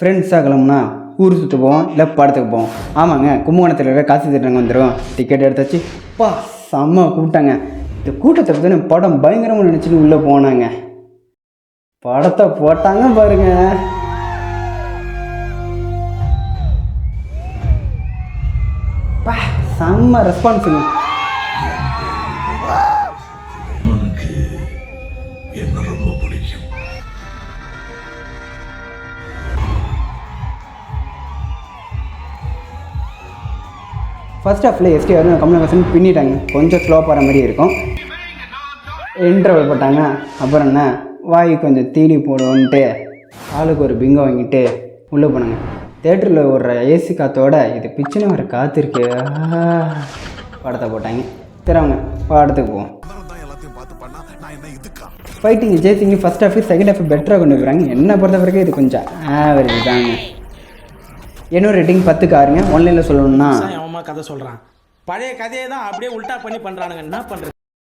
ஃப்ரெண்ட்ஸாக கிளம்புனா ஊர் சுற்று போவோம், இல்லை படத்துக்கு போவோம். ஆமாங்க, கும்பகோணத்தில் இருக்கிற காசு திட்டங்க வந்துடும். டிக்கெட் எடுத்தாச்சு. பா செம்ம கூப்பிட்டாங்க. இந்த கூட்டத்தை பற்றி படம் பயங்கரமாக நினச்சிட்டு உள்ளே போனாங்க. படத்தை போட்டாங்க பாருங்க. பா செம்ம ரெஸ்பான்ஸுங்க. ஃபர்ஸ்ட் ஹாஃபில் எஸ்டிஆர் கமலஹாசன் பின்னிட்டாங்க. கொஞ்சம் ஸ்லோ போகிற மாதிரி இருக்கும். இன்டர்வல் போட்டாங்க. அப்புறம் என்ன, வாய் கொஞ்சம் தீனி போடுவோன்ட்டு ஆளுக்கு ஒரு பிங்கை வாங்கிட்டு உள்ளே போனாங்க. தேட்டரில் ஒரு ஏசி காற்றோட இது பிச்சுன்னு ஒரு காற்று இருக்கு. படத்தை போட்டாங்க. திறவங்க படத்துக்கு போவோம். Fighting Jaisingh first half second half பெட்டராக கொண்டு போகிறாங்க. என்ன பொறுத்த வரைக்கும் இது கொஞ்சம் ஆவரேஜ் தாங்க. என்னோட ரேட்டிங் 10க்கு 6ங்க. ஒன்லைனில் சொல்லணும்னா கதை சொல்கிறான். பழைய கதையை தான் அப்படியே உல்ட்டா பண்ணி பண்ணுறானுங்க. என்ன பண்ணுறது?